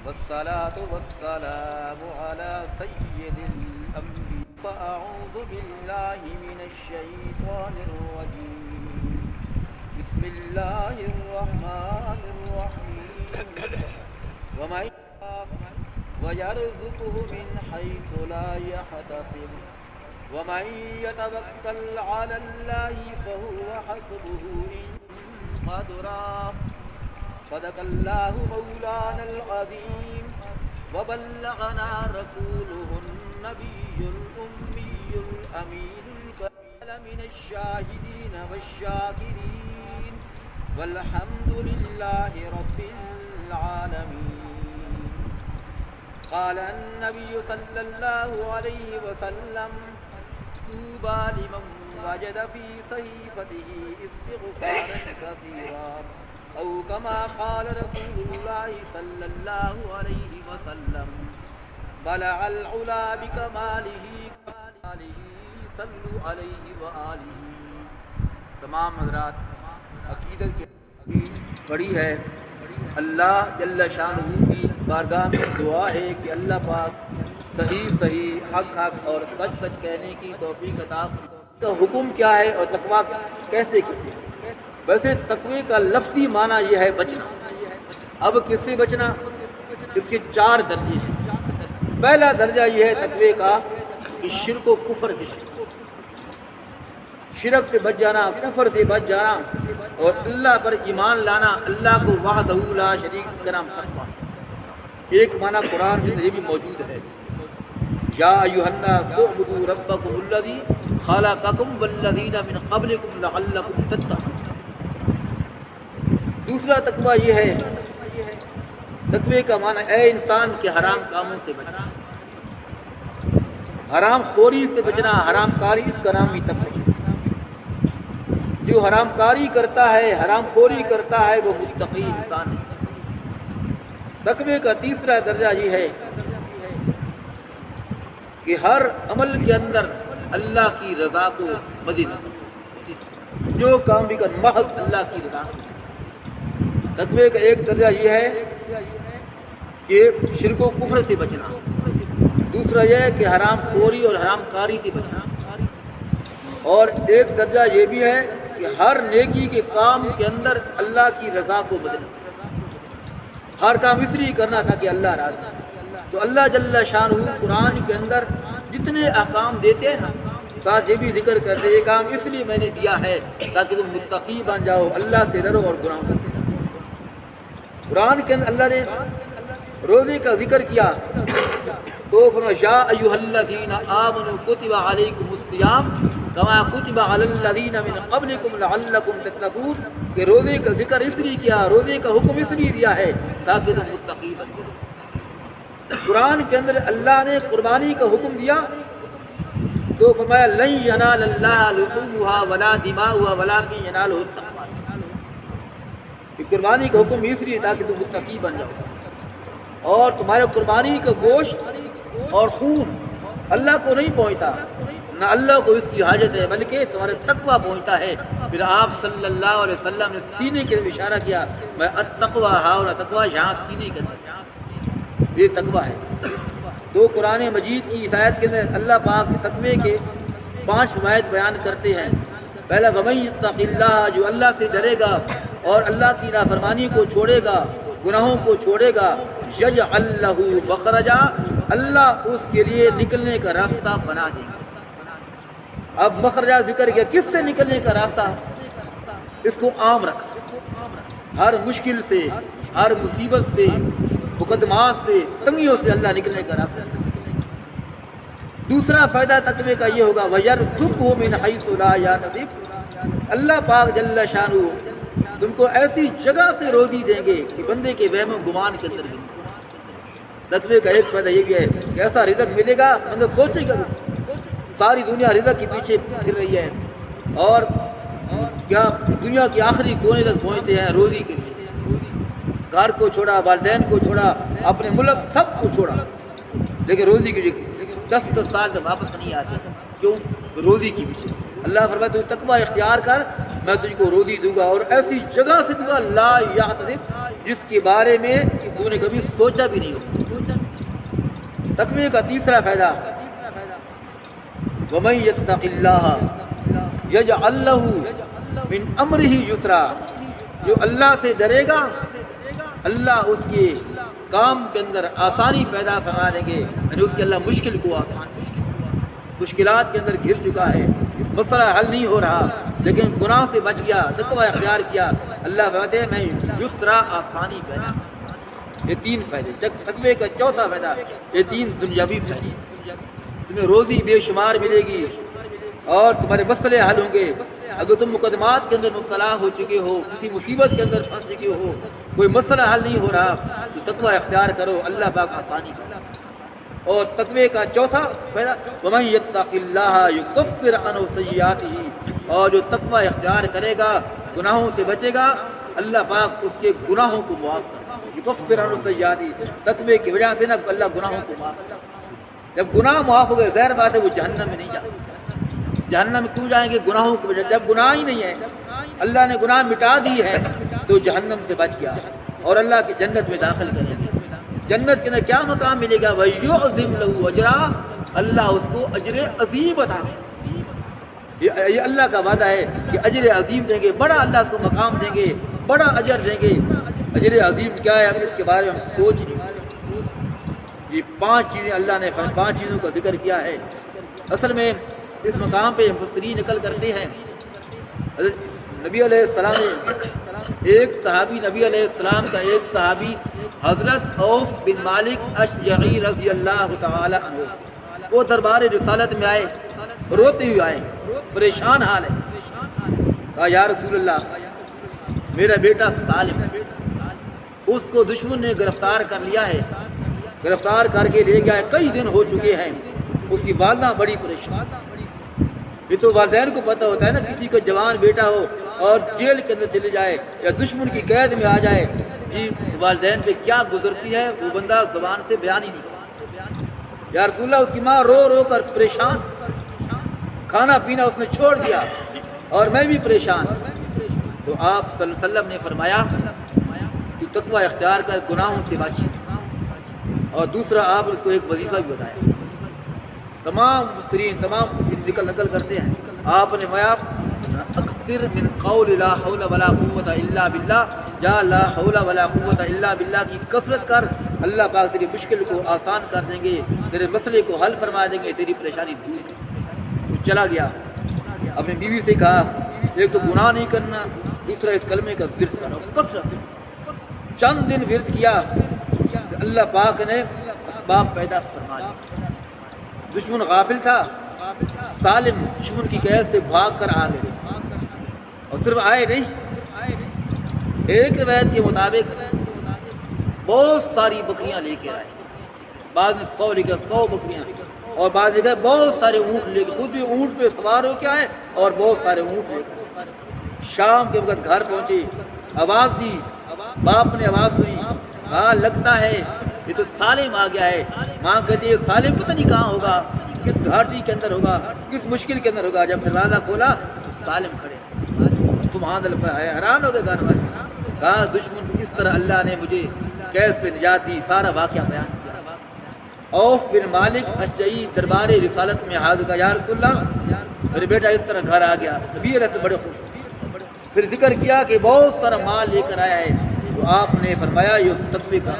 والصلاة والسلام على سيد الأنبياء فأعوذ بالله من الشيطان الرجيم بسم الله الرحمن الرحيم ويرزقه من حيث لا يحتسب ومن يتوكل على الله فهو حسبه إن قدرا صدق الله مولانا العظيم وبلغنا رسوله النبي الأمي الأمين الكامل من الشاهدين والشاكرين والحمد لله رب العالمين. قال النبي صلى الله عليه وسلم طوبى لمن وجد في صحيفته استغفارا كثيرا أو كما قال رسول الله صلى الله عليه وسلم بلغ العلا بكماله صلوا علیہ وآلہ. تمام حضرات، عقیدت کی بڑی ہے. اللہ جل شانہ کی بارگاہ میں دعا ہے کہ اللہ پاک صحیح حق اور سچ کہنے کی توفیق عطا فرمائے. تو حکم کیا ہے اور تقویٰ کیسے کی؟ ویسے تقوی کا لفظی معنی یہ ہے بچنا. اب کس سے بچنا؟ اس کے 4 درجے ہیں. پہلا درجہ یہ ہے تقوی کا کہ شرک و کفر سے شرک سے بچ جانا، کفر سے بچ جانا اور اللہ پر ایمان لانا، اللہ کو وحدہ لا شریک کا نام تقویٰ. ایک معنی قرآن میں یہ بھی موجود ہے، یا ایھا الناس اعبدوا ربکم الذی خلقکم والذین من قبلکم لعلکم تتقون. دوسرا تقویٰ یہ ہے، تقوی کا معنی اے انسان کے حرام کاموں سے بچنا، حرام خوری سے بچنا. حرام کاری اس کا نام بھی تقوی ہے. جو حرام کاری کرتا ہے، حرام خوری کرتا ہے، وہ متقی انسان ہے. تقوی کا تیسرا درجہ یہ ہے کہ ہر عمل کے اندر اللہ کی رضا کو مد نظر، جو کام بھی کر محض اللہ کی رضا. تقوی کا ایک درجہ یہ ہے کہ شرک و کفر سے بچنا. دوسرا یہ ہے کہ حرام خوری اور حرام کاری سے بچنا. اور ایک درجہ یہ بھی ہے کہ ہر نیکی کے کام کے اندر اللہ کی رضا کو بدلنا. ہر کام اس لیے کرنا تھا کہ اللہ راضی. تو اللہ جل شانہ قرآن کے اندر جتنے احکام دیتے ہیں نا، ساتھ یہ بھی ذکر کرتے یہ کام اس لیے میں نے دیا ہے تاکہ تم متقی بن جاؤ، اللہ سے ڈرو اور گناہ کرو. قرآن کے اندر اللہ نے روزے کا ذکر کیا تو فرمایا یا ایھا الذین آمنوا کتب علیکم الصیام کما کتب علی الذین من قبلکم لعلکم تتقون. کہ روزے کا ذکر اس لیے کیا، روزے کا حکم اس لیے دیا ہے تاکہ تم متقی بن جاؤ. قرآن کے اندر اللہ نے قربانی کا حکم دیا تو فرمایا لن ینال اللہ لحومها ولا دماؤها ولکن ینالہ التقوی. قربانی کا حکم اس لیے تاکہ تم متقی بن جاؤ. اور تمہارے قربانی کا گوشت اور خون اللہ کو نہیں پہنچتا، نہ اللہ کو اس کی حاجت ہے، بلکہ تمہارے تقویٰ پہنچتا ہے. پھر آپ صلی اللہ علیہ وسلم نے سینے کے لیے اشارہ کیا، میں التقویٰ اور تقویٰ یہاں سینے کے اندر، یہ تقویٰ ہے. تو قرآن مجید کی آیت کے اندر اللہ پاک تقوی کے 5 فوائد بیان کرتے ہیں. پہلا وَمَن یتق اللہ، جو اللہ سے ڈرے گا اور اللہ کی نافرمانی کو چھوڑے گا، گناہوں کو چھوڑے گا، یجعل لہ مخرجا، اللہ اس کے لیے نکلنے کا راستہ بنا دے گا. اب مخرجہ ذکر کیا، کس سے نکلنے کا راستہ؟ اس کو عام رکھا، ہر مشکل سے، ہر مصیبت سے، مقدمات سے، تنگیوں سے اللہ نکلنے کا راستہ. دوسرا فائدہ تقوی کا یہ ہوگا وَيَرْزُقْهُ مِنْ حَيْثُ لَا يَحْتَسِبُ، اللہ پاک جل شانہ تم کو ایسی جگہ سے روزی دیں گے کہ بندے کے وہم و گمان کے اندر بھی. تقوی کا ایک فائدہ یہ بھی ہے کہ ایسا رزق ملے گا بندہ سوچے گا. ساری دنیا رزق کے پیچھے پھر رہی ہے اور کیا دنیا کے آخری کونے تک پہنچتے ہیں روزی کے لیے. گھر کو چھوڑا، والدین کو چھوڑا، اپنے ملک سب کو چھوڑا، لیکن روزی کے لیے 10 سال تک واپس نہیں آتے. کیوں؟ روزی کی پیچھے. اللہ فرماتا تقوی اختیار کر، میں تجھ کو روزی دوں گا اور ایسی جگہ سے دوں گا لا یحتسب، جس کے بارے میں تو نے کبھی سوچا بھی نہیں ہوگا۔ تقوی کا تیسرا فائدہ وَمَن يَتَّقِ اللَّهَ يَجْعَل لَّهُ مِنْ أَمْرِهِ يُسْرًا، جو اللہ سے ڈرے گا اللہ اس کے کام کے اندر آسانی پیدا فرما دیں گے، یعنی اس کے اللہ مشکل کو آسان، مشکلات کے اندر گھر چکا ہے، مسئلہ حل نہیں ہو رہا لیکن گناہ سے بچ گیا، تقوی اختیار کیا، اللہ فرماتے ہیں میں یسرا آسانی پیدا۔ یہ تین فائدے تقوی کا چوتھا فائدہ، یہ تین دنیاوی فائدے، تمہیں روزی بے شمار ملے گی اور تمہارے مسئلے حل ہوں گے۔ اگر تم مقدمات کے اندر مبتلا ہو چکے ہو، کسی مصیبت کے اندر پھنس چکے ہو، کوئی مسئلہ حل نہیں ہو رہا تو تقوی اختیار کرو، اللہ پاک آسانی کرے۔ اور تقوی کا چوتھا فائدہ وَمَن يَتَّقِ اللَّهَ يُكَفِّرْ عَنْهُ سَيِّئَاتِهِ، اور جو تقوی اختیار کرے گا گناہوں سے بچے گا اللہ پاک اس کے گناہوں کو معاف کرے گا۔ يُكَفِّرْ عَنْهُ سَيِّئَاتِهِ، تقوی کی وجہ سے نا اللہ گناہوں کو معاف کرے گا۔ جب گناہ معاف ہو گئے ظاہر بات ہے وہ جہنم میں نہیں جائے۔ جہنم میں کیوں جائیں گے؟ گناہوں کی وجہ، جب گناہ ہی نہیں ہے، اللہ نے گناہ مٹا دی ہے تو جہنم سے بچ گیا اور اللہ کی جنت میں داخل کریں گے۔ جنت کے اندر کیا مقام ملے گا؟ وَيُعْظِمْ لَهُ أَجْرًا، اللہ اس کو اجر عظیم عطا دیں گے۔ یہ اللہ کا وعدہ ہے کہ اجر عظیم دیں گے، بڑا اللہ اس کو مقام دیں گے، بڑا اجر دیں گے۔ اجر عظیم کیا ہے؟ ہم اس کے بارے میں ہم سوچ نہیں سکتے۔ یہ پانچ چیزیں اللہ نے پانچ چیزوں کا ذکر کیا ہے۔ اصل میں اس مقام پہ مفسرین نقل کرتے ہیں حضرت نبی علیہ السلام نے ایک صحابی، نبی علیہ السلام کا ایک صحابی حضرت عوف بن مالک اشجعی رضی اللہ تعالی عنہ، وہ دربار رسالت میں آئے، روتے ہوئے آئے، پریشان حال ہے۔ کہا یا رسول اللہ میرا بیٹا سالم ہے، اس کو دشمن نے گرفتار کر لیا ہے، گرفتار کر کے لے گیا ہے، کئی دن ہو چکے ہیں، اس کی والدہ بڑی پریشان۔ یہ تو والدین کو پتہ ہوتا ہے نا، کسی کا جوان بیٹا ہو اور جیل کے اندر چلے جائے یا دشمن کی قید میں آ جائے، جی والدین پہ کیا گزرتی ہے وہ بندہ زبان سے بیان ہی نہیں کرتا۔ یا رسول اللہ اس کی ماں رو رو کر پریشان، کھانا پینا اس نے چھوڑ دیا اور میں بھی پریشان۔ تو آپ صلی اللہ علیہ وسلم نے فرمایا کہ تقوی اختیار کر گناہوں سے بچ، اور دوسرا آپ اس کو ایک وظیفہ بھی بتایا۔ تمام مفسرین نقل کرتے ہیں، آپ نے فرمایا اکثر من قول لا حول ولا قوت الا باللہ، یا لا حول ولا قوت الا باللہ کی کثرت کر، اللہ پاک تیری مشکل کو آسان کر دیں گے، تیرے مسئلے کو حل فرما دیں گے، تیری پریشانی دور کر دیں گے۔ وہ چلا گیا، اپنی بیوی سے کہا ایک تو گناہ نہیں کرنا، دوسرا اس کلمے کا ورد کرو کثرت سے۔ چند دن ورد کیا، اللہ پاک نے اسباب پیدا فرما دی۔ دشمن غافل تھا، سالم دشمن کی قید سے بھاگ کر آ گئے، اور صرف آئے نہیں، ایک روایت کے مطابق بہت ساری بکریاں لے کے آئے، بعض نے 100 لے کے 100 بکریاں، اور بعض نے بہت سارے اونٹ لے کے، خود بھی اونٹ پہ سوار ہو کے آئے اور بہت سارے اونٹ لے کے۔ شام کے وقت گھر پہنچے، آواز دی، باپ نے آواز سنی، کہا لگتا ہے یہ تو سالم آ گیا ہے۔ ماں کہتی ہے سالم پتہ نہیں کہاں ہوگا، کس گھاٹی کے اندر ہوگا، کس مشکل کے اندر ہوگا۔ جب دروازہ کھولا تو سالم کھڑے، سبحان اللہ، حیران ہو گئے گھر والے، کہا دشمن کس طرح اللہ نے مجھے قید سے نجات دی، سارا واقعہ بیان کیا۔ عوف بن مالک اشجعی دربار رسالت میں حاضر کا، یا رسول اللہ میرے بیٹا اس طرح گھر آ گیا، نبی علیہ سے بڑے خوش ہوئے۔ پھر ذکر کیا کہ بہت سارا مال لے کر آیا ہے، تو آپ نے فرمایا یہ تقوی کا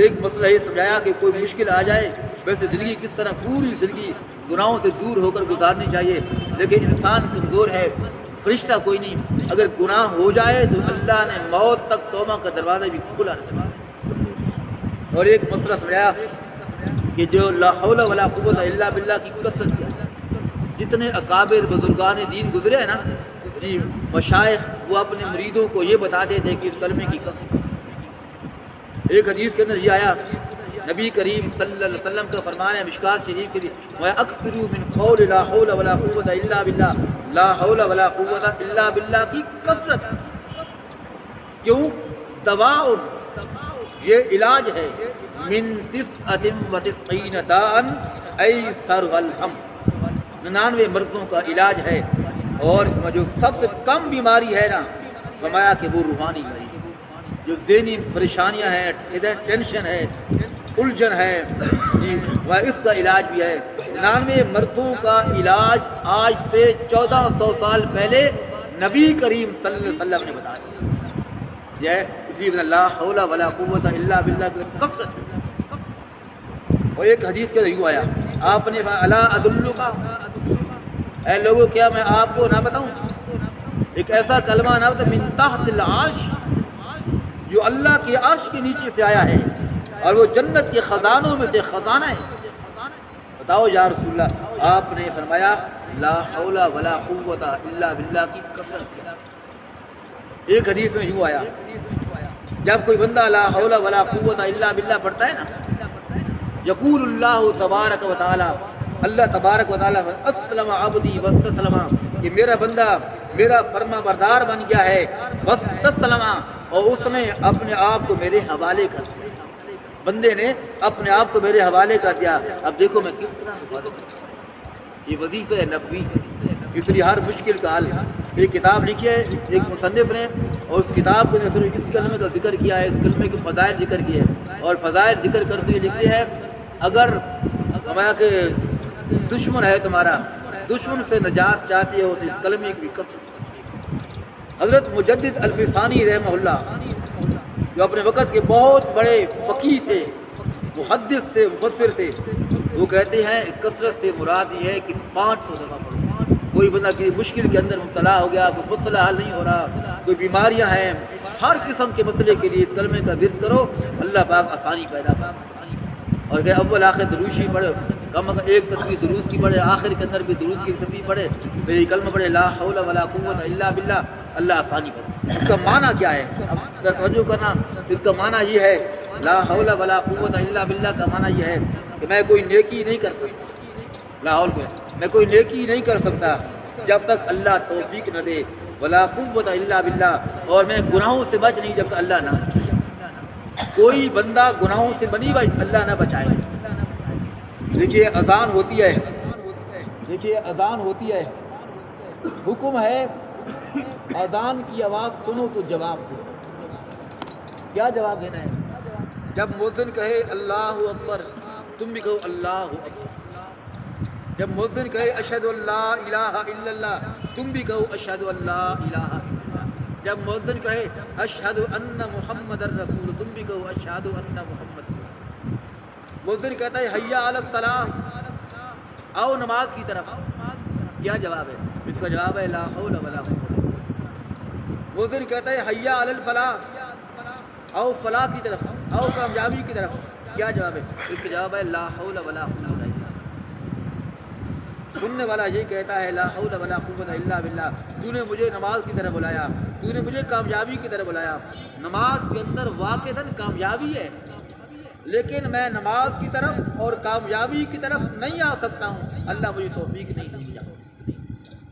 ایک مسئلہ یہ سمجھایا کہ کوئی مشکل آ جائے، ویسے زندگی کس طرح پوری زندگی گناہوں سے دور ہو کر گزارنی چاہیے، لیکن انسان کمزور ہے، فرشتہ کوئی نہیں، اگر گناہ ہو جائے تو اللہ نے موت تک توبہ کا دروازہ بھی کھلا رکھا۔ اور ایک مسئلہ سمجھایا کہ جو لا حول ولا قوت الا باللہ کی کثرت کیا، جتنے اکابر بزرگان دین گزرے ہیں نا جی مشائخ، وہ اپنے مریدوں کو یہ بتاتے تھے کہ اس کلمے کی کثرت۔ ایک حدیث کے اندر یہ آیا، نبی کریم صلی اللہ علیہ وسلم کا فرمان ہے مشکات شریف کے لیے، وَأَكْثِرُوا مِنْ قَوْلِ لَا حَوْلَ وَلَا قُوَّةَ إِلَّا بِاللَّهِ، لا حول ولا قوت الا باللہ کی کثرت۔ کیوں؟ دواء، یہ علاج ہے، من 99 داء ایسر الہم، 99 مرضوں کا علاج ہے، اور جو سب سے کم بیماری ہے نا فرمایا کہ وہ روحانی مریض، جو ذہنی پریشانیاں ہیں، ادھر ٹینشن ہے، الجھن ہے جی، وہ اس کا علاج بھی ہے۔ 99 مرضوں کا علاج آج سے 1400 سال پہلے نبی کریم صلی اللہ علیہ وسلم نے بتایا یہ اس لیے لا حول ولا قوت الا باللہ کی کثرت ہے۔ اور ایک حدیث کے یوں آیا، آپ نے الا ادلکا، اے لوگوں کیا میں آپ کو نہ بتاؤں ایک ایسا کلمہ نہ بتاؤں، من تحت العرش، جو اللہ کے عرش کے نیچے سے آیا ہے اور وہ جنت کے خزانوں میں سے خزانہ ہے۔ بتاؤ یا رسول اللہ، آپ نے فرمایا لا حول ولا قوت الا باللہ کی کثرت۔ ایک حدیث میں یوں آیا، جب کوئی بندہ لا حول ولا قوت الا باللہ پڑھتا ہے نا، یقول اللہ تبارک و تعالی، اللہ تبارک و تعالی اسلم عبدی واستسلم، کہ میرا بندہ میرا فرما بردار بن گیا ہے، واستسلم، اور اس نے اپنے آپ کو میرے حوالے کر دیا، بندے نے اپنے آپ کو میرے حوالے کر دیا۔ اب دیکھو میں کس طرح، یہ وظیفہ ہے نبوی، اس لیے ہر مشکل کا حل۔ ایک کتاب لکھی ہے ایک مصنف نے، اور اس کتاب کو صرف اس کلمے کا ذکر کیا ہے، اس کلمے کے فضائل ذکر کیے ہیں، اور فضائل ذکر کرتے ہوئے لکھتے ہیں اگر ہمارا کہ دشمن ہے تمہارا، دشمن سے نجات چاہتے ہو تو اس کلمے کی کثرت۔ حضرت مجدد الفسانی رحمہ اللہ، جو اپنے وقت کے بہت بڑے فقیہ تھے، محدث تھے، مفسر تھے، وہ کہتے ہیں کثرت سے مراد یہ ہے کہ 500 دفعہ پڑھو۔ کوئی بندہ کسی مشکل کے اندر مبتلا ہو گیا، کوئی مسئلہ حل نہیں ہو رہا، کوئی بیماریاں ہیں، ہر قسم کے مسئلے کے لیے اس کلمے کا ورد کرو، اللہ پاک آسانی پیدا کرے۔ اور کہ اول آخر دروشی پڑھے، کم از کم ایک تصویر درود کی پڑھے، آخر کے اندر بھی درود کی تصویر پڑھے، پھر یہ کلمہ پڑھے لا حول ولا قوت الا باللہ، اللہ آسانی کرے۔ اس کا معنی کیا ہے؟ اب توجہ کرنا، اس کا معنی یہ ہے لا حول ولا قوت الا باللہ کا معنی یہ ہے کہ میں کوئی نیکی نہیں کر سکتا، لا حول میں کوئی نیکی نہیں کر سکتا جب تک اللہ توفیق نہ دے، ولا قوت الا باللہ، اور میں گناہوں سے بچ نہیں جب تک اللہ نہ بچائے۔ کوئی بندہ گناہوں سے بنی بچ اللہ نہ بچائے۔ دیکھیے اذان ہوتی ہے، دیکھیے اذان ہوتی ہے، حکم ہے اذان کی آواز سنو تو جواب دو۔ کیا جواب دینا ہے؟ جب مؤذن کہے اللہ اکبر تم بھی کہو اللہ اکبر، جب مؤذن کہے اشہد ان لا الہ الا اللہ تم بھی کہو اشہد ان لا الہ الا اللہ، جب مؤذن کہے اشہد ان محمد الرسول تم بھی کہو اشہد ان محمد۔ مؤذن کہتا ہے حی علی الصلاۃ، آؤ نماز کی طرف، کیا جواب ہے؟ اس کا جواب ہے لا حول ولا قوت۔ مؤذن کہتا ہے حی علی الفلاح، آؤ فلاح کی طرف، آؤ کامیابی کی طرف، کیا جواب ہے؟ اس کا جواب ہے لا حول ولا قوت۔ سننے والا یہ کہتا ہے لا حول ولا قوت الا باللہ، تو نے مجھے نماز کی طرف بلایا، تو نے مجھے کامیابی کی طرف بلایا۔ نماز کے اندر واقعتاً کامیابی ہے، لیکن میں نماز کی طرف اور کامیابی کی طرف نہیں آ سکتا ہوں، اللہ مجھے توفیق نہیں دیا۔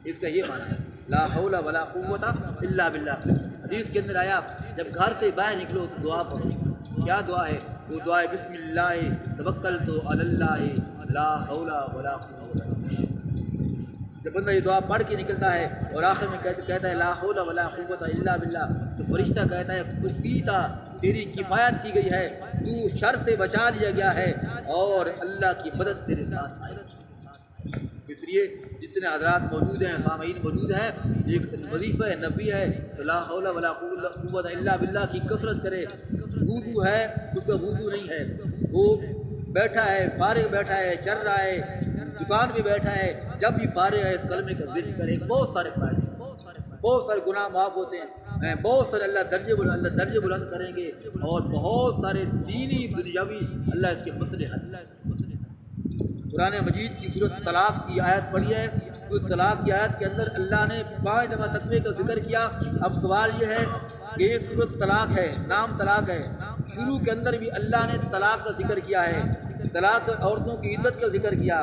اس کا یہ معنی ہے لا حول ولا قوت الا باللہ۔ حدیث کے اندر آیا جب گھر سے باہر نکلو تو دعا پڑھو۔ کیا دعا ہے؟ وہ دعا ہے بسم اللہ توکلت علی اللہ لا حول ولا قوت۔ جب بندہ یہ دعا پڑھ کے نکلتا ہے اور آخر میں کہتا ہے لا حول ولا قوت الا باللہ، تو فرشتہ کہتا ہے کفیتا، تیری کفایت کی گئی ہے، تو شر سے بچا لیا گیا ہے اور اللہ کی مدد تیرے ساتھ آئے گی۔ اس لیے جتنے حضرات موجود ہیں، سامعین موجود ہیں، ایک وظیفہ نبی ہے تو لا حول ولا قوت الا باللہ کی کثرت کرے۔ وضو ہے اس کا وضو نہیں ہے، وہ بیٹھا ہے، فارغ بیٹھا ہے، چل رہا ہے، دکان پہ بیٹھا ہے، جب بھی فارغ ہے اس کلمے کا ذکر کرے، بہت سارے فائدے، بہت سارے گناہ معاف ہوتے ہیں، بہت سارے اللہ درجے بلند کریں گے، اور بہت سارے دینی دنیاوی اللہ اس کے مسئلے حل۔ قرآن مجید کی سورۃ طلاق کی آیت پڑھی ہے، سورۃ طلاق کی آیت کے اندر اللہ نے 5 دفعہ تقوی کا ذکر کیا۔ اب سوال یہ ہے کہ یہ سورۃ طلاق ہے، نام طلاق ہے، شروع کے اندر بھی اللہ نے طلاق کا ذکر کیا ہے، طلاق عورتوں کی عدت کا ذکر کیا،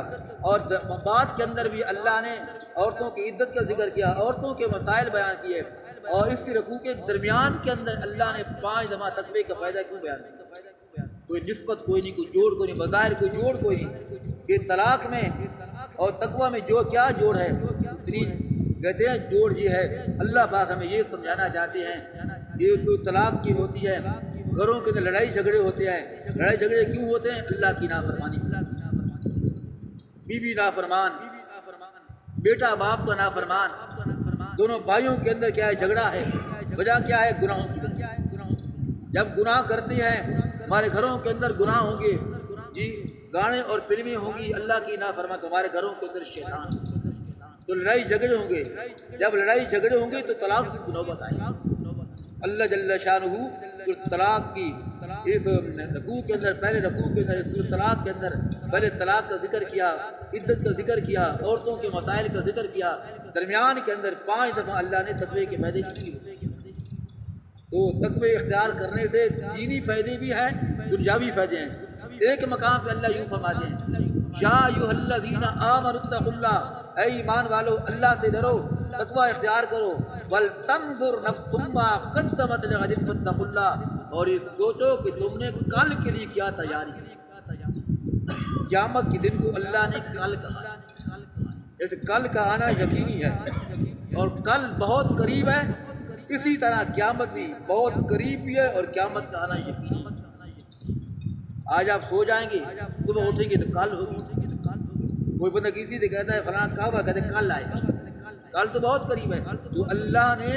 اور بعد کے اندر بھی اللہ نے عورتوں کی عدت کا ذکر کیا، عورتوں کے مسائل بیان کیے، اور اس کی رکوع کے درمیان کے اندر اللہ نے 5 دفعہ تقوی کا فائدہ کیوں بیان کیا؟ کوئی نسبت کوئی نہیں، کوئی جوڑ کوئی نہیں، بظاہر کوئی جوڑ کوئی نہیں، کہ طلاق میں اور تقوی میں جو کیا جوڑ ہے؟ کہتے ہیں جوڑ یہ ہے، اللہ پاک ہمیں یہ سمجھانا چاہتے ہیں یہ جو طلاق کی ہوتی ہے، گھروں کے اندر لڑائی جھگڑے ہوتے ہیں، لڑائی جھگڑے کیوں ہوتے ہیں؟ اللہ کی نافرمانی، بیوی نافرمان، بیٹا باپ کا نافرمان، دونوں بھائیوں کے اندر کیا ہے؟ جھگڑا ہے۔ وجہ کیا ہے؟ گناہوں کی وجہ۔ جب گناہ کرتے ہیں ہمارے گھروں کے اندر گناہ ہوں گے جی، گانے اور فلمیں ہوں گی، اللہ کی نافرمانی، تمہارے گھروں کے اندر شیطان، تو لڑائی جھگڑے ہوں گے۔ جب لڑائی جھگڑے ہوں گے تو طلاق کی نوبت آئے گی۔ اللہ جل شانہ طلاق کی اس رکوع کے اندر، پہلے رکوع کے اندر اس طلاق کے اندر پہلے طلاق کا ذکر کیا، عدت کا ذکر کیا، عورتوں کے مسائل کا ذکر کیا، درمیان کے اندر 5 دفعہ اللہ نے تقوی کے فائدے کی۔ تو تقوی اختیار کرنے سے دینی فائدے بھی ہیں، دنیاوی فائدے ہیں۔ ایک مقام پہ اللہ یوں فرماتے ہیں، یا ایھا الذین آمنوا اتقوا اللہ، اے ایمان والو اللہ سے ڈرو، تقوی اختیار کرو، ولتنظر نفس ما قدمت لغد واتقوا اللہ، اور یہ سوچو کہ تم نے کل کے لیے کیا تیاری کی۔ قیامت کے دن کو اللہ نے کل کہا، اس کل کا آنا یقینی ہے اور کل بہت قریب ہے، اسی طرح قیامت بھی بہت قریب بھی ہے اور قیامت کا آنا یقینی ہے۔ آج آپ سو جائیں گے، صبح اٹھیں گے تو کل ہوگی۔ کوئی بندہ کسی سے کہتا ہے فلاں کب ہے، کہتے ہیں کل آئے گا، کل تو بہت قریب ہے۔ تو اللہ نے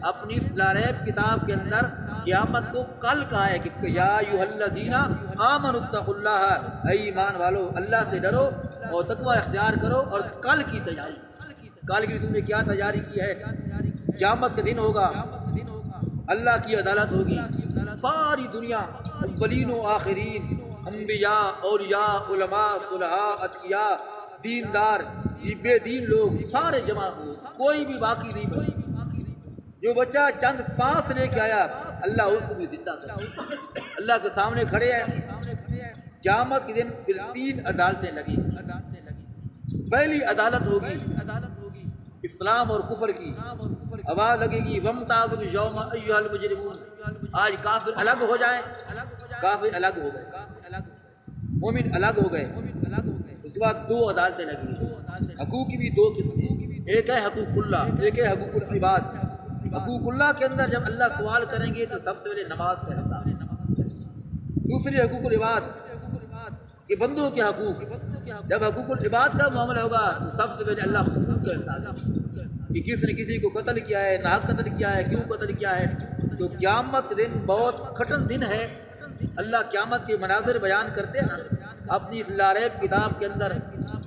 اپنی لا ریب کتاب کے اندر قیامت کو کل کہا ہے کہ یا ایھا الذین آمنوا اتقوا اللہ، اے ایمان والو اللہ سے ڈرو اور تقوی اختیار کرو، اور کل کی تیاری، کل کی تم نے کیا تیاری کی ہے؟ قیامت کا دن ہوگا، اللہ کی عدالت ہوگی، ساری دنیا اولین و آخرین، انبیاء، اولیاء، علماء، صلحاء، اتقیاء، دیندار، یہ بے دین لوگ سارے جمع ہوئے، کوئی بھی باقی نہیں بچا۔ جو بچہ چند سانس لے کے آیا اللہ اس کو بھی زندہ کرے۔ اللہ کے سامنے کھڑے ہیں قیامت کے دن، پھر 3 عدالتیں لگیں گی۔ پہلی عدالت ہوگی اسلام اور کفر کی، آواز لگے گی وامتازوا الیوم ایھا المجرمون، آج کافر الگ ہو جائیں، کافر الگ ہو گئے، مومن الگ ہو گئے۔ اس کے بعد 2 عدالتیں لگیں گی۔ حقوق کی بھی 2 قسمیں، ایک ہے حقوق اللہ، ایک ہے حقوق العباد۔ حقوق اللہ کے اندر جب اللہ سوال کریں گے تو سب سے پہلے نماز کا حساب، دوسری حقوق العباد کہ بندوں کے حقوق، جب حقوق العباد کا معاملہ ہوگا تو سب سے پہلے اللہ حقوق کا حساب کہ کس نے کسی کو قتل کیا ہے، ناحق قتل کیا ہے، کیوں قتل کیا ہے۔ تو قیامت کے دن بہت کھٹن دن ہے۔ اللہ قیامت کے مناظر بیان کرتے ہیں اپنی اس لا ریب کتاب کے اندر،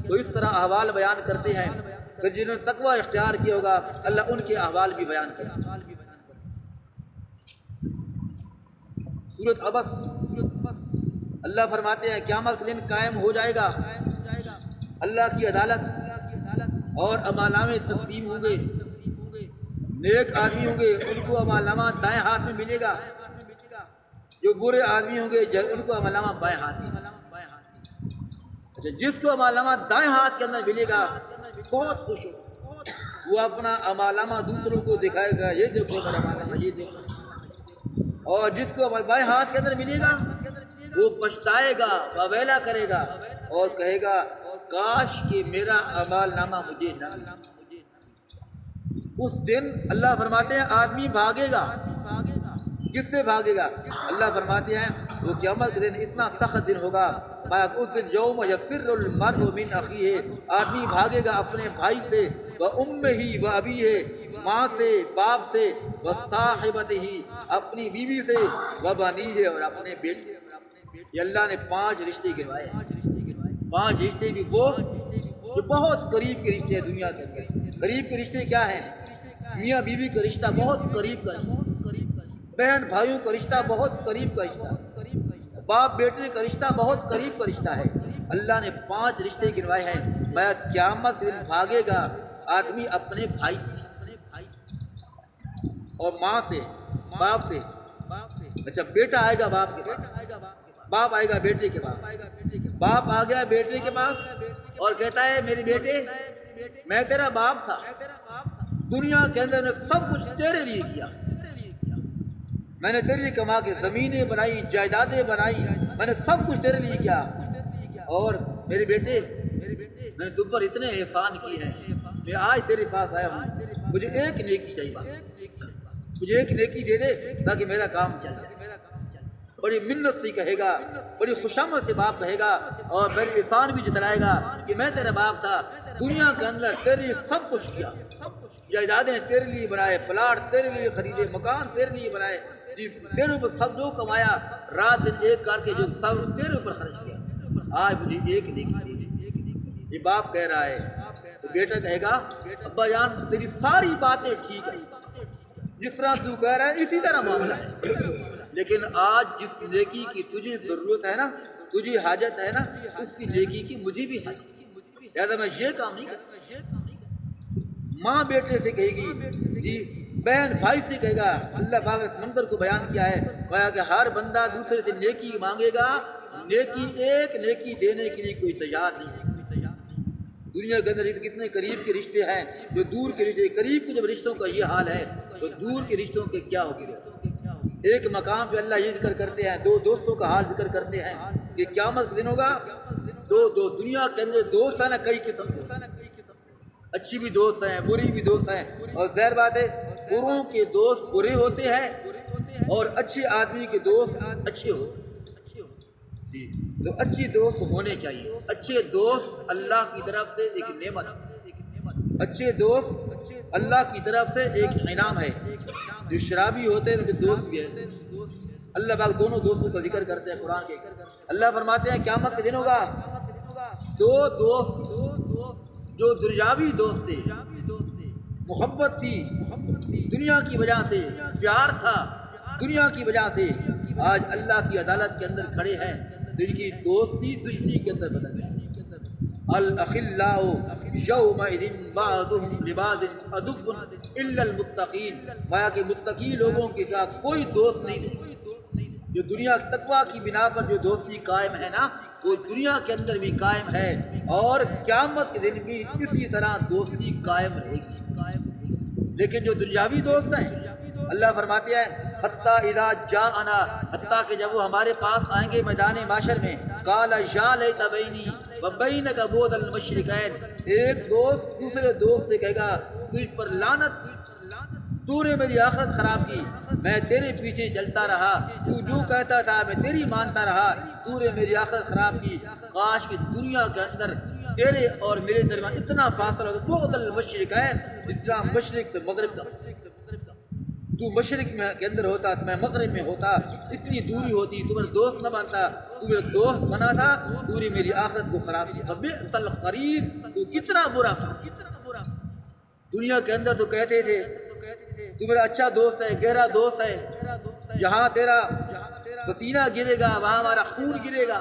تو اس طرح احوال بیان کرتے ہیں، پھر جنہوں نے تقوی اختیار کیا ہوگا اللہ ان کے احوال بھی بیان کرتے ہیں۔ سورۃ عبس، اللہ فرماتے ہیں قیامت کے دن قائم ہو جائے گا اللہ کی عدالت، اور عمالنامے تقسیم ہوں گے۔ نیک آدمی ہوں گے ان کو عمالنامہ دائیں ہاتھ میں ملے گا، جو برے آدمی ہوں گے ان کو عمالنامہ بائیں ہاتھ میں۔ اچھا، جس کو عمالنامہ دائیں ہاتھ کے اندر ملے گا بہت خوش ہو، وہ اپنا عمالنامہ دوسروں کو دکھائے گا، یہ دیکھو میرا عمالنامہ، یہ دیکھو۔ اور جس کو بائیں ہاتھ کے اندر ملے گا وہ پچھتائے گا، واویلا کرے گا اور کہے گا کاش کہ میرا عمالنامہ مجھے نہ ملا۔ اس دن اللہ فرماتے ہیں آدمی بھاگے گا، کس سے بھاگے گا؟ اللہ فرماتے ہیں وہ قیامت کے دن اتنا سخت دن ہوگا، اس دن یوم یفر المرء من اخیہ، آدمی بھاگے گا اپنے بھائی سے، وامہ وابیہ، ماں سے، باپ سے، وصاحبتہ، اپنی بیوی سے، وبنیہ، اور اپنے بیٹے سے۔ یہ اللہ نے 5 رشتے گنوائے ہیں۔ 5 رشتے بھی وہ جو بہت قریب کے رشتے ہیں دنیا کے اندر۔ قریب کے رشتے کیا ہیں؟ میاں بیوی کا رشتہ بہت قریب کا رشتہ، بہن بھائیوں کا رشتہ بہت قریب کا رشتہ، باپ بیٹے کا رشتہ بہت قریب کا رشتہ ہے۔ اللہ نے 5 رشتے گنوائے ہیں۔ میں قیامت دن بھاگے گا آدمی اپنے بھائی سے اور ماں سے، باپ سے۔ اچھا، بیٹا آئے گا باپ کے پاس، باپ آئے گا بیٹے کے پاس، باپ آ گیا بیٹے کے پاس اور کہتا ہے میرے بیٹے میں تیرا باپ تھا، دنیا کے اندر نے سب کچھ تیرے لیے کیا، میں نے تیرے لیے کما کے زمینیں بنائی، جائیدادیں بنائی، میں نے سب کچھ تیرے لیے کیا، اور میرے بیٹے میں نے تم پر اتنے احسان کیے ہیں، میں آج تیرے پاس آیا ہوں، مجھے ایک نیکی چاہیے بس، مجھے ایک نیکی دے دے تاکہ میرا کام چل جائے۔ بڑی منت سے کہے گا، بڑی خوشامد سے باپ کہے گا اور میرے احسان بھی جتلائے گا کہ میں تیرا باپ تھا، دنیا کے اندر تیرے لیے سب کچھ کیا، جائیدادیں تیرے لیے بنائے، پلاٹ تیرے لیے خریدے، مکان تیرے لیے بنائے، تیرے اوپر سب جو کمایا رات دن ایک کر کے جو سب تیرے اوپر خرچ کیا، آج مجھے ایک نیکی دے دے۔ یہ باپ کہہ رہا ہے تو بیٹا کہے گا ابا جان تیری ساری باتیں ٹھیک ہیں، جس طرح تو کہہ رہا ہے اسی طرح معاملہ ہے، لیکن آج جس نیکی کی تجھے ضرورت ہے نا، تجھے حاجت ہے نا، اس کی نیکی کی مجھے بھی حاجت ہے، لہذا میں یہ کام نہیں کرتا۔ ماں بیٹے سے کہے گی، جی بہن بھائی سے کہے گا۔ اللہ پاک نے اس منظر کو بیان کیا ہے، کہا کہ ہر بندہ دوسرے سے نیکی مانگے گا، نیکی ایک نیکی دینے کے لیے کوئی تیار نہیں۔ دنیا کے اندر کتنے قریب کے رشتے ہیں جو دور کے رشتے، قریب کے جب رشتوں کا یہ حال ہے تو دور کے رشتوں کے کیا ہوگی۔ ایک مقام پہ اللہ یہ ذکر کرتے ہیں، دو دوستوں کا حال ذکر کرتے ہیں کہ قیامت کا دن ہوگا، دو دنیا کے اندر دوست ہیں نا، کئی قسم کے، اچھی بھی دوست ہیں، بری بھی دوست ہیں، اور ظاہر بات ہے بروں کے دوست برے ہوتے ہیں اور اچھے آدمی کے دوست اچھے ہوتے ہیں۔ تو اچھی دوست ہونے چاہیے۔ اچھے دوست اللہ کی طرف سے ایک نعمت ہے، اچھے دوست اللہ کی طرف سے ایک انعام ہے۔ جو شرابی ہوتے ہیں ان کے دوست بھی ایسے، اللہ پاک دونوں دوستوں کا ذکر کرتے ہیں قرآن کے۔ اللہ فرماتے ہیں قیامت کے دن ہوگا دو دوست جو دنیاوی دوست تھے، محبت تھی دنیا کی وجہ سے، پیار تھا دنیا کی وجہ سے، آج اللہ کی عدالت کے اندر کھڑے ہیں، جن کی دوستی دشمنی کے اندر بدل گئی۔ الاخلاء یومئذ بعضهم لبعض عدو الا المتقین، گویا کہ متقی لوگوں کے ساتھ کوئی دوست نہیں رہے۔ جو دنیا تقویٰ کی بنا پر جو دوستی قائم ہے نا، وہ دنیا کے اندر بھی قائم ہے اور قیامت کے دن بھی اسی طرح دوستی قائم رہے گی۔ لیکن جو دنیاوی دوست ہیں، اللہ فرماتے ہیں حتیٰ اذا جاءنا، حتیٰ کہ جب وہ ہمارے پاس آئیں گے میدان معاشر میں، قال یا لیت بینی وبینک بعد المشرکین، ایک دوست دوسرے دوست سے کہے گا تجھ پر لعنت، تو نے میری آخرت خراب کی، میں تیرے پیچھے چلتا رہا، تو جو کہتا تھا میں تیری مانتا رہا، تو نے میری آخرت خراب کی، کاش کہ دنیا کے اندر تیرے اور میرے درمیان اتنا فاصلہ ہو، بعد المشرکین، اتنا مشرق سے مغرب کا، تو مشرق میں کے اندر ہوتا تو میں مغرب میں ہوتا، اتنی دوری ہوتی، تو میرا دوست نہ بنتا، تو میرا دوست بنا تھا، تو نے میری آخرت کو خراب کیا، فبئس القرین، تو کتنا برا ساتھی۔ دنیا کے اندر تو کہتے تھے تو میرا اچھا دوست ہے، گہرا دوست ہے، جہاں تیرا پسینہ گرے گا وہاں ہمارا خون گرے گا،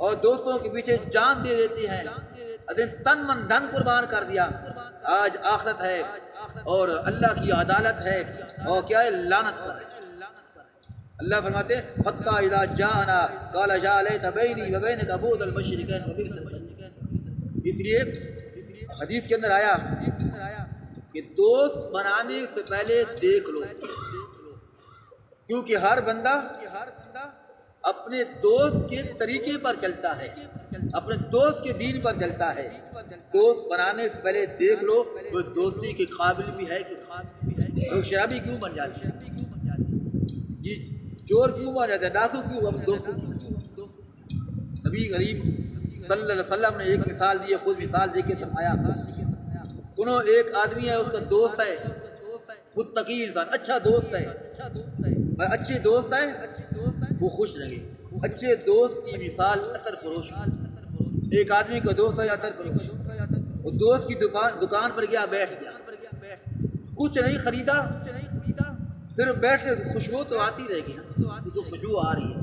اور دوستوں کے پیچھے جان دے دیتے ہیں، تن من دھن قربان کر دیا۔ آج آخرت ہے اور اللہ کی عدالت ہے اور کیا ہے، لعنت کر رہے ہیں۔ اللہ فرماتے ہیں حتیٰ اذا جاءنا قال یا لیت بینی وبینک بعد المشرکین وبئس القرین۔ اس لیے حدیث کے اندر آیا کہ دوست بنانے سے پہلے دیکھ لو، کیونکہ ہر بندہ اپنے دوست کے طریقے پر چلتا ہے، اپنے دوست کے دین پر چلتا ہے۔ دوست بنانے سے پہلے دیکھ لو وہ دوستی کے قابل بھی ہے کہ وہ شرابی کیوں بن جاتے ہیں، جی چور کیوں بن جاتے ہیں، ڈاکو کیوں، اب دوست نبی کریم صلی اللہ علیہ وسلم نے ایک مثال دی ہے، خود مثال دے کے فرمایا، سنو ایک آدمی ہے، اس کا دوست ہے متقی انسان، اچھا دوست ہے، اچھے دوست ہے وہ خوش رہے۔ اچھے دوست کی مثال عطر فروش، ایک آدمی کا دوست ہے عطر فروش، وہ دوست کی دکان پر گیا، بیٹھ گیا، کچھ نہیں خریدا، صرف بیٹھنے سے خوشبو تو آتی رہے گی نا، اس کو خوشبو آ رہی ہے،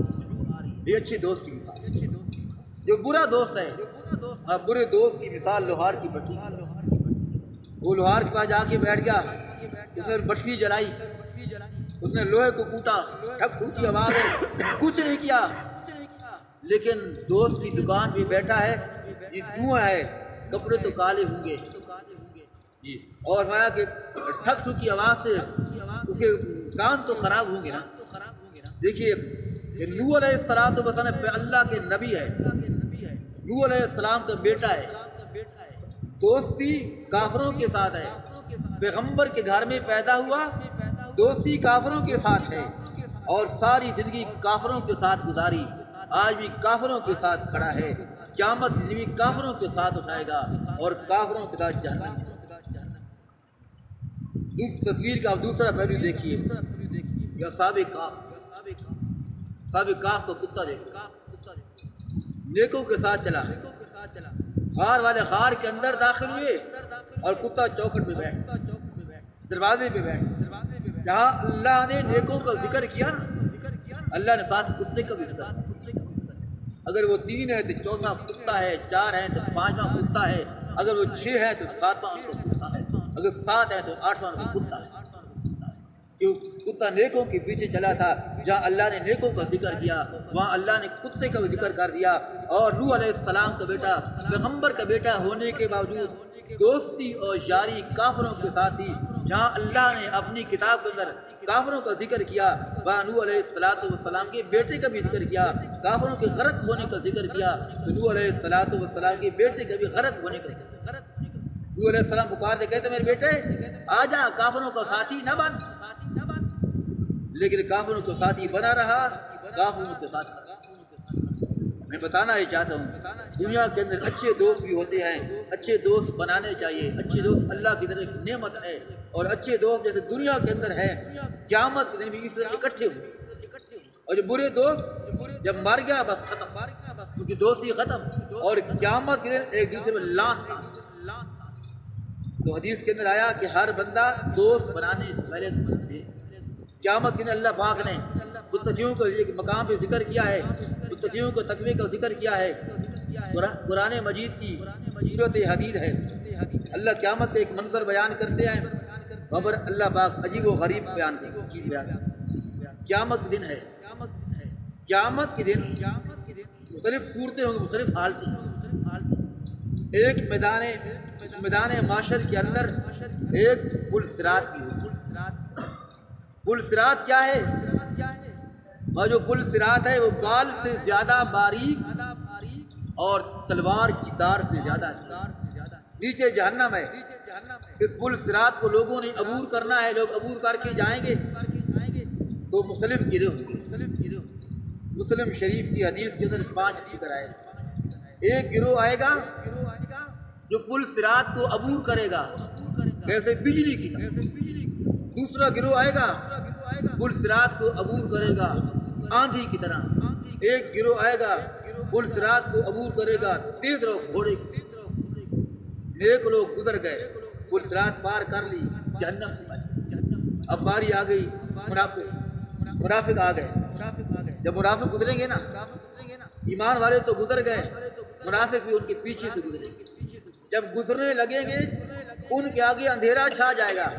یہ اچھے دوست کی مثال۔ جو برا دوست ہے، برے دوست کی مثال لوہار کی بھٹی، وہ لوہار کے پاس جا کے بیٹھ گیا، اس نے بھٹی جلائی، اس نے لوہے کو کوٹا، ٹھک ٹھک کی آواز ہے، کچھ نہیں کیا، لیکن دوست کی دکان پہ بیٹھا ہے، یہ دھواں ہے، کپڑے تو کالے ہوں گے، اور مایا کہ ٹھک ٹھک کی آواز سے اس کے کان تو خراب ہوں گے نا۔ دیکھیے نوح علیہ السلام تو بسن اللہ کے نبی ہے، نوح علیہ السلام کا بیٹا ہے، دوستی کافروں کے ساتھ ہے، پیغمبر کے گھر میں پیدا ہوا دوستی کافروں کے ساتھ ہے اور ساری زندگی کافروں کے ساتھ گزاری، آج بھی کافروں کے ساتھ کھڑا ہے، قیامت کی زندگی کافروں کے ساتھ اٹھائے گا اور کافروں کے ساتھ جہنم میں۔ اس تصویر کا آپ دوسرا پہلو دیکھیے، یا اصحاب کہف کو کتا دیکھو، نیکوں کے ساتھ چلا، غار والے غار کے اندر داخل ہوئے اور کتا چوکھٹ پہ بیٹھ، دروازے پہ بیٹھ۔ جہاں اللہ نے نیکوں کا ذکر کیا نا، اللہ نے ساتھ کتے کا بھی ذکر۔ اگر وہ 3 ہے تو چوتھا کتا ہے، 4 ہے تو 5واں کتا ہے، اگر وہ 6 ہے تو 7واں ان کا کتا ہے، اگر 7 ہے تو 8واں ان کا کتا ہے۔ کیوں؟ کتا نیکوں کے پیچھے چلا تھا۔ جہاں اللہ نے نیکوں کا ذکر کیا وہاں اللہ نے کتے کا بھی ذکر کر دیا۔ اور نوح علیہ السلام کا بیٹا، پیغمبر کا بیٹا ہونے کے باوجود دوستی اور یاری کافروں کے ساتھ تھی۔ جہاں اللہ نے اپنی کتاب کے اندر کافروں کا ذکر کیا وہاں نوح علیہ السلام کے بیٹے کا بھی ذکر کیا، کافروں کے غرق ہونے کا ذکر کیا تو نوح علیہ السلام کے بیٹے کا بھی غرق ہونے کا ذکر۔ نوح علیہ السلام پکارتے کہتے میرے بیٹے آ جا، کافروں کا ساتھی نہ بن، لیکن کافروں کو ساتھی بنا رہا، کافروں کے ساتھ۔ میں بتانا یہ چاہتا ہوں دنیا کے اندر اچھے دوست بھی ہوتے ہیں، اچھے دوست بنانے چاہیے۔ اچھے دوست اللہ کی طرف ایک نعمت ہے، اور اچھے دوست جیسے دنیا کے اندر ہے قیامت کے دن بھی اس طرح اکٹھے ہوئے، اور جو برے دوست جب مر گیا بس ختم، کیونکہ دوستی ختم، اور قیامت کے دن ایک دوسرے میں لان تان۔ تو حدیث کے اندر آیا کہ ہر بندہ دوست بنانے سے پہلے قیامت کے دن اللہ پاک نے متقیوں کو ایک مقام پہ ذکر کیا ہے، متقیوں کو تقوی کا ذکر کیا ہے۔ قرآن مجید کی صورت حدید ہے، اللہ قیامت کا ایک منظر بیان کرتے ہیں، وہاں پر اللہ پاک عجیب و غریب بیان کرتے ہیں۔ قیامت کے دن ہے، قیامت کے دن مختلف صورتیں ہوں گی، مختلف حالتیں ہوں گی۔ ایک میدان معاشر کے اندر ایک پل صراط بھی ہوگی۔ پل صراط کیا ہے؟ اور جو پل صراط ہے وہ بال سے زیادہ باریک اور تلوار کی دار سے زیادہ نیچے جہنم ہے۔ اس پل صراط کو لوگوں نے عبور کرنا ہے، لوگ عبور کر کے جائیں گے تو مختلف گروہ ہوں گے۔ مسلم شریف کی حدیث کے اندر 5 ذکر آئے۔ ایک گروہ آئے گا جو پل صراط کو عبور کرے گا جیسے بجلی کی طرح، دوسرا گروہ آئے گا پل صراط کو عبور کرے گا آندھی کی طرح، ایک گروہ آئے گا پل صراط کو عبور کرے گا تیز رو گھوڑے کی۔ نیک لوگ گزر گئے، پل صراط پار کر لی، جہنم سے بچ۔ اب باری آ گئی منافق آ گئے۔ جب منافق گزریں گے نا، ایمان والے تو گزر گئے، منافق بھی ان کے پیچھے سے گزریں گے۔ جب گزرنے لگیں گے ان کے آگے اندھیرا چھا جائے گا۔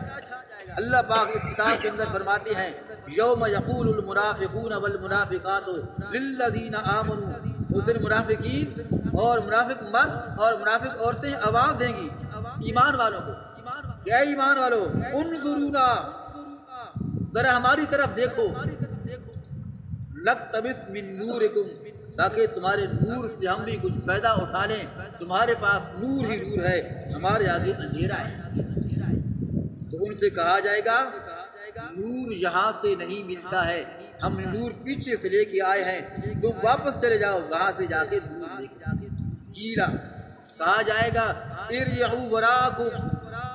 اللہ پاک اس کتاب کے اندر فرماتے ہیں یوم یقول المنافقون والمنافقات للذین آمنوا، اس دن منافقین اور منافق مرد اور منافق عورتیں آواز دیں گی ایمان والوں کو، اے ایمان والو انظرونا، ذرا ہماری طرف دیکھو، نقتبس من نورکم، تاکہ تمہارے نور سے ہم بھی کچھ فائدہ اٹھا لیں۔ تمہارے پاس نور ہی نور ہے، ہمارے آگے اندھیرا ہے۔ تو ان سے کہا جائے گا نور یہاں سے نہیں ملتا ہے، ہم نور پیچھے سے لے کے آئے ہیں، تم واپس چلے جاؤ وہاں سے جا کے نور لے کے گیلا۔ کہا جائے گا ارجعوا وراءکم،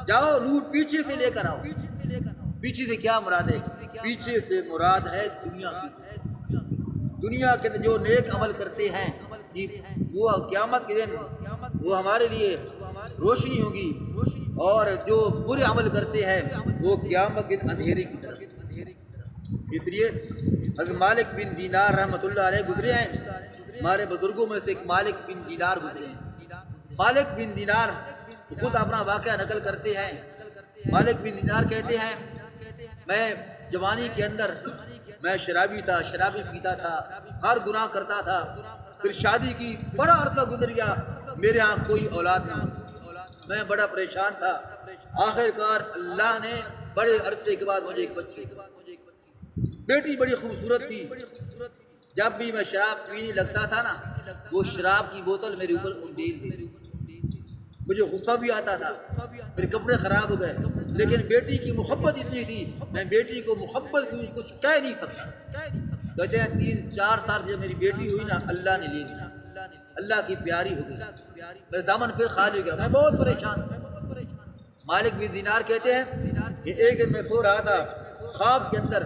جاؤ نور پیچھے سے لے کر آؤ۔ پیچھے سے کیا مراد ہے؟ پیچھے سے مراد ہے دنیا کی۔ دنیا کے جو نیک عمل کرتے ہیں وہ قیامت کے دن وہ ہمارے لیے روشنی ہوگی، اور جو برے عمل کرتے ہیں وہ قیامت کے دن اندھیرے کی طرف۔ اس لیے حضرت مالک بن دینار رحمۃ اللہ علیہ گزرے ہیں، ہمارے بزرگوں میں سے ایک مالک بن دینار گزرے ہیں۔ مالک بن دینار خود اپنا واقعہ نقل کرتے ہیں۔ مالک بن دینار کہتے ہیں میں جوانی کے اندر میں شرابی تھا، شرابی پیتا تھا، ہر گناہ کرتا تھا، پھر شادی کی، بڑا عرصہ گزر گیا، میرے ہاں کوئی اولاد نہ ہوئی، میں بڑا پریشان تھا۔ آخر کار اللہ نے بڑے عرصے کے بعد مجھے ایک بچی، بیٹی بڑی خوبصورت تھی۔ جب بھی میں شراب پینے لگتا تھا نا، وہ شراب کی بوتل میرے اوپر انڈیل دیتی، مجھے غصہ بھی آتا تھا، میرے کپڑے خراب ہو گئے، لیکن بیٹی کی محبت اتنی تھی میں بیٹی کو محبت کی کچھ کہہ نہیں سکتا۔ کہتے ہیں 3-4 سال جب میری بیٹی ہوئی نا اللہ نے لے لیا، اللہ کی پیاری ہو گئی، میرے دامن پھر خالی ہو گیا، میں بہت پریشان۔ مالک بن دینار کہتے ہیں کہ ایک دن میں سو رہا تھا، خواب کے اندر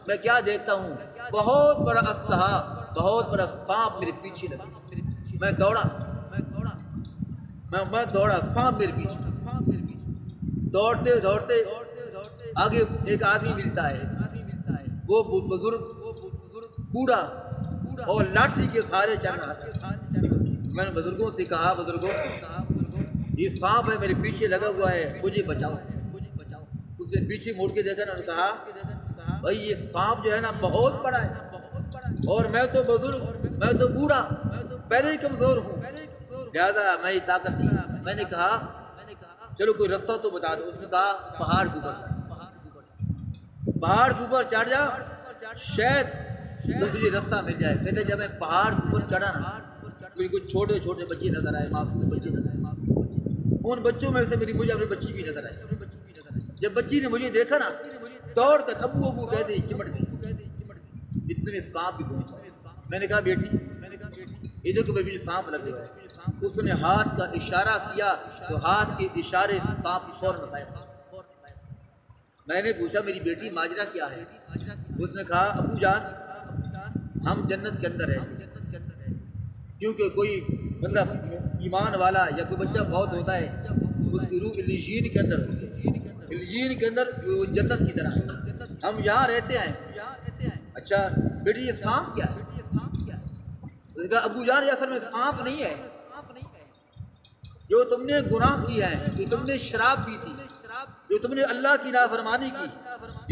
میں کیا دیکھتا ہوں، بہت بڑا اژدہا، بہت بڑا سانپ میرے پیچھے لگا۔ میں دوڑا، سانپ میرے پیچھے، دوڑتے دوڑتے آگے ایک آدمی ملتا ہے، وہ بزرگ بوڑھا اور لاٹھی کے سہارے چل رہا تھا۔ میں نے بزرگوں سے کہا، بزرگوں یہ سانپ ہے میرے پیچھے لگا ہوا ہے، مجھے بچاؤ۔ اس نے پیچھے موڑ کے دیکھا نا، تو کہا بھائی یہ سانپ جو ہے نا بہت بڑا ہے، اور میں تو بزرگ، میں تو بوڑھا، پہلے ہی کمزور ہوں، لہذا میں طاقت نہیں۔ میں نے کہا چلو کوئی رستہ تو بتا دو۔ اس نے کہا پہاڑ کے اوپر چڑھ جا، شاید تجھے رستہ مل جائے۔ کہتے جب میں پہاڑ کے اوپر چڑھا نا، مجھے کچھ چھوٹے چھوٹے بچے نظر آئے، معصوم بچے نظر آئے۔ ان بچوں میں سے مجھے اپنی بچی بھی نظر آئی۔ جب بچی نے مجھے دیکھا نا، دوڑ کر ابو ابو کہہ دے چمٹ گئی، اتنے سانپ بھی پہنچا۔ میں نے کہا بیٹی ادھر کو مجھے سانپ لگ گیا ہے۔ اس نے ہاتھ کا اشارہ کیا تو ہاتھ کے اشارے سانپ فوراً غائب۔ میں نے پوچھا میری بیٹی ماجرا کیا ہے؟ اس نے کہا ابو جان ہم جنت کے اندر رہتے ہیں، کیونکہ کوئی بندہ ایمان والا یا کوئی بچہ فوت ہوتا ہے، اس کی روح علیین کے اندر ہوتی ہے، علیین کے اندر وہ جنت کی طرح ہے، ہم یہاں رہتے ہیں۔ اچھا بیٹی یہ سانپ کیا ہے؟ اس نے کہا ابو جان یہ اصل میں سانپ نہیں ہے، جو تم نے گناہ کیا ہے، جو تم نے شراب پی تھی، جو تم نے اللہ کی نافرمانی کی،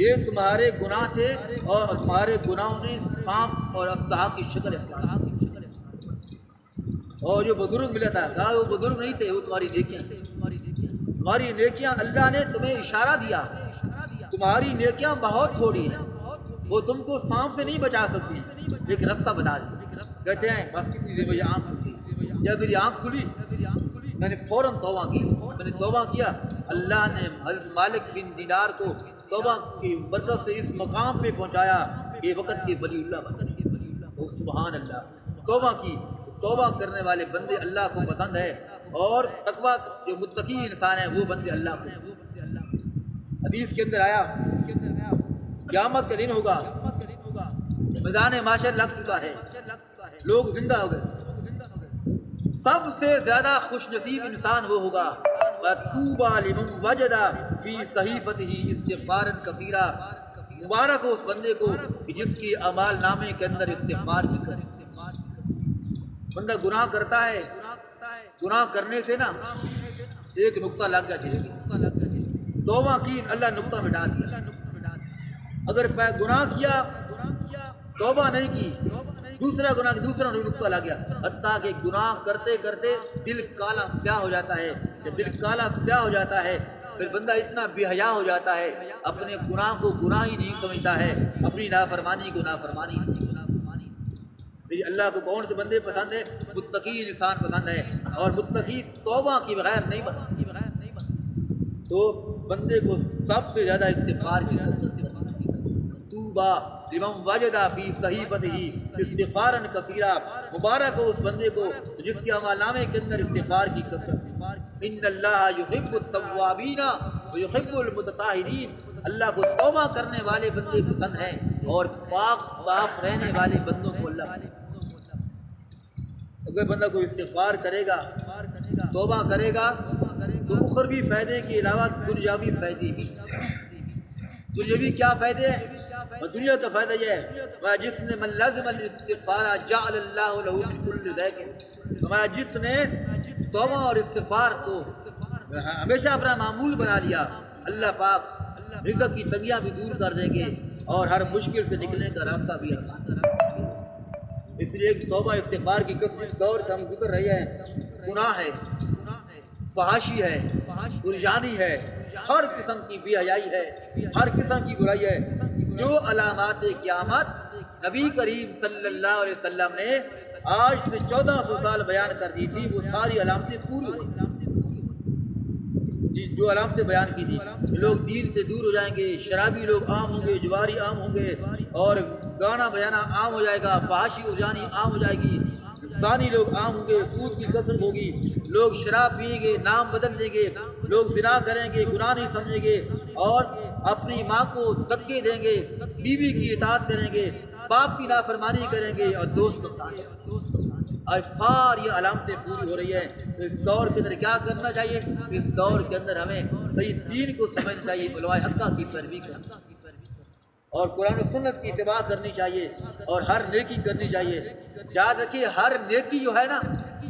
یہ تمہارے گناہ تھے، اور تمہارے گناہوں نے سانپ اور اژدہا کی شکل اختیار کی۔ اور جو بزرگ ملا تھا، کہا وہ بزرگ نہیں تھے، وہ تمہاری نیکیاں تھیں، تمہاری نیکیاں اللہ نے تمہیں اشارہ دیا، تمہاری نیکیاں بہت تھوڑی ہیں، وہ تم کو سانپ سے نہیں بچا سکتی، ایک رستہ بتا دیا۔ کہتے ہیں بس کتنی دیر مجھے آنکھ کھلی، جب میری آنکھ کھلی میں نے فوراً توبہ کی۔ میں نے توبہ کیا، اللہ نے حضرت مالک بن دینار کو توبہ کی برکت سے اس مقام پہ پہنچایا کہ وقت کے ولی اللہ بن گئے۔ سبحان اللہ، توبہ کی۔ توبہ کرنے والے بندے اللہ کو پسند ہے، اور تقویٰ جو متقی انسان ہے وہ بندے اللہ کو۔ حدیث کے اندر آیا قیامت کا دن ہوگا، میدان محشر لگ چکا ہے، لوگ زندہ ہو گئے، سب سے زیادہ خوش نصیب انسان وہ ہوگا وَطُوبَى لِمَنْ وَجَدَ فِي صَحِيفَتِهِ اسْتِغْفَارًا كَثِيرًا، مبارک ہو اس بندے کو کہ جس کی اعمال نامے کے اندر استغفار کی کثرت۔ بندہ گناہ کرتا ہے، گناہ کرنے سے نا ایک نقطہ لگ گیا دل میں، توبہ کی اللہ نقطہ مٹا دیا۔ اگر گناہ کیا توبہ نہیں کی، دوسرا گناہ دوسرا نقطہ لگ گیا، حتیٰ کہ گناہ کرتے کرتے دل کالا سیاہ ہو جاتا ہے۔ جب دل کالا سیاہ ہو جاتا ہے پھر بندہ اتنا بے حیا ہو جاتا ہے، اپنے گناہ کو گناہ ہی نہیں سمجھتا ہے، اپنی نافرمانی کو نافرمانی نہیں سمجھتا۔ اللہ کو کون سے بندے پسند ہے؟ متقی انسان پسند ہے، اور متقی توبہ کی بغیر نہیں بن۔ تو بندے کو سب سے زیادہ استغفار کی کثرت کرنی چاہیے۔ طوبیٰ لمن وجد فی صحیفتہ استغفارا کثیرا، مبارک ہو اس بندے کو جس کے اعمال نامے کے اندر استغفار کی کثرت ہے۔ ان اللہ یحب التوابین ویحب المتطہرین، اللہ کو توبہ کرنے والے بندے پسند ہیں، اور پاک صاف رہنے والے بندوں کو اللہ پسند ہے۔ اگر بندہ کوئی استغفار کرے گا، توبہ کرے گا، تو اخروی فائدے کے علاوہ دنیاوی فائدے بھی۔ دنیاوی کیا فائدے ہیں؟ اور دنیا کا فائدہ یہ ہے جس نے من لازم الاستغفار جعل اللہ له من كل ضیق، جس نے توبہ اور استغفار کو ہمیشہ اپنا معمول بنا لیا، اللہ پاک رزق کی تنگیاں بھی دور کر دیں گے، اور ہر مشکل سے نکلنے کا راستہ بھی آسان کر دیں گے۔ اس لیے توبہ استغفار کی قسم اس دور سے ہم گزر رہے ہیں، گناہ ہے، فحاشی ہے، برجانی ہے، ہر قسم کی بے حیائی ہے، ہر قسم کی برائی ہے۔ جو علامات قیامت نبی کریم صلی اللہ علیہ وسلم نے آج سے 1400 سال بیان کر دی تھی، وہ ساری علامتیں پوری ہوئی۔ جو علامتیں بیان کی تھی، لوگ دین سے دور ہو جائیں گے، شرابی لوگ عام ہوں گے، جواری عام ہوں گے، اور گانا بجانا عام ہو جائے گا، فحاشی ارجانی عام ہو جائے گی، زانی لوگ عام ہوں گے، سود کی کثرت ہوگی، لوگ شراب پئیں گے، نام بدل دیں گے، لوگ زنا کریں گے، گناہ نہیں سمجھیں گے، اور اپنی ماں کو دھکے دیں گے، بیوی کی اطاعت کریں گے، باپ کی نافرمانی کریں گے، اور دوست کا ساتھ۔ آج ساری علامتیں پوری ہو رہی ہیں۔ اس دور کے اندر کیا کرنا چاہیے؟ اس دور کے اندر ہمیں صحیح دین کو سمجھنا چاہیے، علماء حقہ کی پیروی کرنی چاہیے، اور قرآن و سنت کی اتباع کرنی چاہیے، اور ہر نیکی کرنی چاہیے۔ یاد رکھیے، ہر نیکی جو ہے نا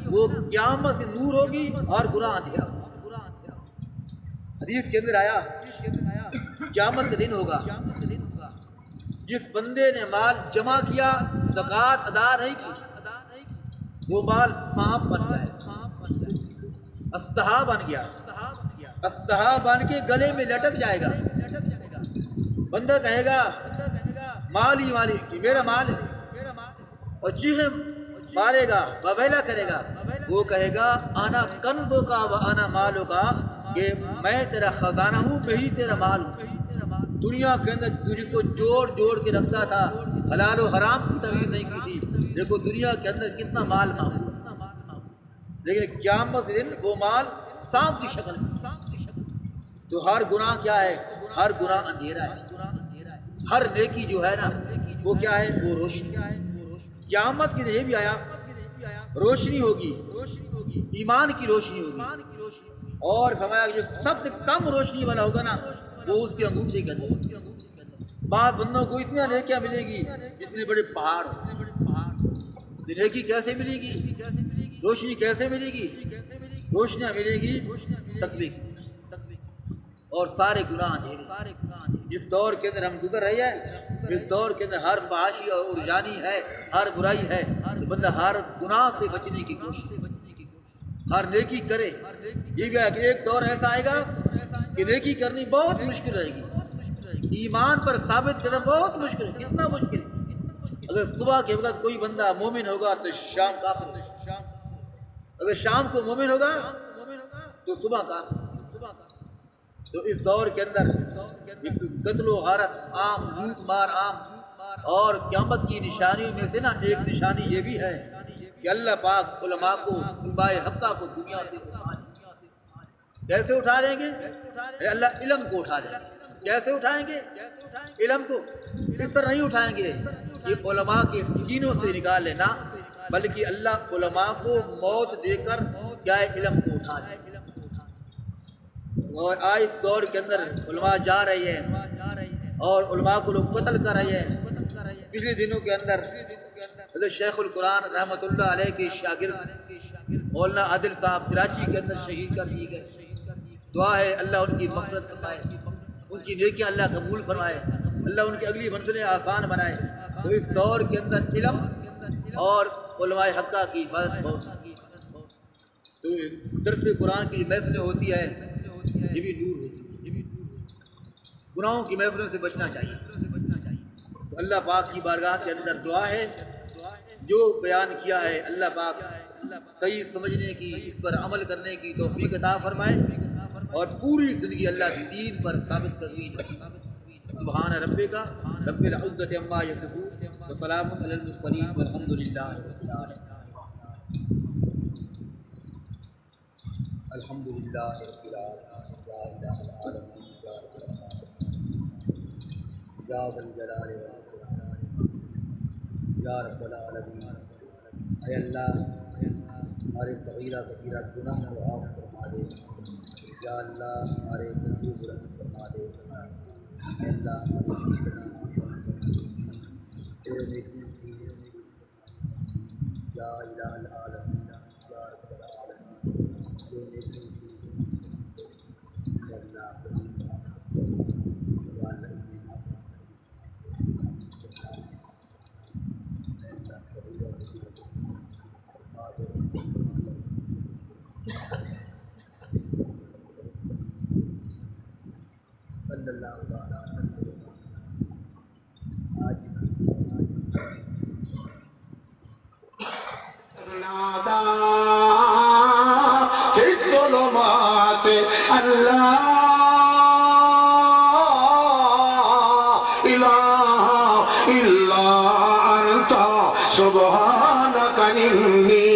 وہ قیامت سے نور ہوگی، اور گناہ اندھیرا ہوگا۔ حدیث کے اندر آیا قیامت کا دن ہوگا، جس بندے نے مال جمع کیا، زکوٰۃ ادا نہیں کی، وہ مال سانپ بن گیا، استہا بن گیا، استہا بن کے گلے میں لٹک جائے گا۔ بندہ کہے گا مالی مالی، میرا مال ہے، اور چیخے مارے گا، بویلا کرے گا۔ وہ کہے گا انا کنزوں کا و انا مالوں کا، کہ میں تیرا خزانہ ہوں، میں ہی تیرا مال ہوں۔ دنیا کے اندر تو جس کو جوڑ جوڑ کے رکھتا تھا، حلال و حرام کی تمیز نہیں کی تھی، دیکھو دنیا کے اندر کتنا مال معمول، لیکن قیامت کے دن وہ مال سانپ کی شکل میں۔ تو ہر گناہ کیا ہے؟ ہر گناہ اندھیرا ہے، ہر نیکی جو ہے نا وہ کیا ہے؟ وہ روشنی۔ قیامت کے دن یہ بھی آیا، روشنی ہوگی، ایمان کی روشنی ہوگی، اور فرمایا جو سب سے کم روشنی والا ہوگا نا وہ اس کے انگوٹھے کے اندر۔ بعض بندوں کو اتنا نیکیاں ملے گی اتنے بڑے پہاڑ، نیکی کیسے ملے گی؟ روشنی کیسے ملے گی؟ روشنیاں ملے گی تقوی کی، اور سارے گناہ اندھیرے۔ جس دور کے اندر ہم گزر رہے ہیں، اس دور کے اندر ہر فحاشی اور ارجانی ہے، ہر برائی ہے، تو بندہ ہر گناہ سے بچنے کی کوشش، ہر نیکی کرے۔ یہ بھی ہے کہ ایک دور ایسا آئے گا کہ نیکی کرنی بہت مشکل رہے گی، ایمان پر ثابت قدم بہت مشکل ہے۔ کتنا مشکل؟ اگر صبح کے وقت کوئی بندہ مومن ہوگا تو شام کافر ہوگا، اگر شام کو مومن ہوگا تو صبح کافر۔ تو اس دور کے اندر قتل و غارت عام، لوٹ مار عام، اور قیامت کی نشانیوں میں سے نا ایک نشانی یہ بھی ہے کہ اللہ پاک علماء کو، علماء حقہ کو دنیا سے اٹھائیں۔ کیسے اٹھا لیں گے؟ اللہ علم کو اٹھا لیں گے۔ کیسے اٹھائیں گے علم کو؟ اس طرح نہیں اٹھائیں گے کہ علماء کے سینوں سے نکال لینا، بلکہ اللہ علماء کو موت دے کر کیا ہے؟ علم کو اٹھا لیں۔ اور آج اس دور کے اندر علماء جا رہے ہیں، اور علماء کو لوگ قتل کر رہے ہیں۔ پچھلے دنوں کے اندر حضرت شیخ القرآن رحمۃ اللہ علیہ کے شاگرد مولانا عادل صاحب کراچی کے اندر شہید کر دیے گئے۔ دعا ہے اللہ ان کی مغفرت فرمائے، ان کی نیکیاں اللہ قبول فرمائے، اللہ ان کی اگلی منزلیں آسان بنائے۔ تو اس دور کے اندر علم اور علماء حقہ کی حفاظت بہت ہے۔ تو درس قرآن کی محفلیں ہوتی ہے، یہ بھی نور ہوتی ہے۔ گناہوں کی محفلوں سے بچنا چاہیے۔ تو اللہ پاک کی بارگاہ کے اندر دعا ہے، جو بیان کیا ہے اللہ پاک صحیح سمجھنے کی، اس پر عمل کرنے کی توفیق عطا فرمائے، اور پوری زندگی اللہ کے دین پر ثابت کرنی نصیب۔ سبحان ربک رب العزۃ عما یصفون وسلام علی المرسلین والحمد للہ رب العالمین۔ الحمد للہ رب العالمین، لا الہ الا اللہ یا ذا الجلال والاکرام یا رب العالمین۔ اے اللہ ہمارے صغیرہ کبیرہ گناہ کو معاف فرما دے، یا اللہ ہمارے درجے بلند فرما دے، اے اللہ ہمارے تیرے نیکیوں کی یا الہ العالمین، یا رب العالمین، جو نیکیوں کی اے اللہ صلی اللہ علیہ وسلم۔ نادا في الظلمات لا الہ الا انت سبحانک انی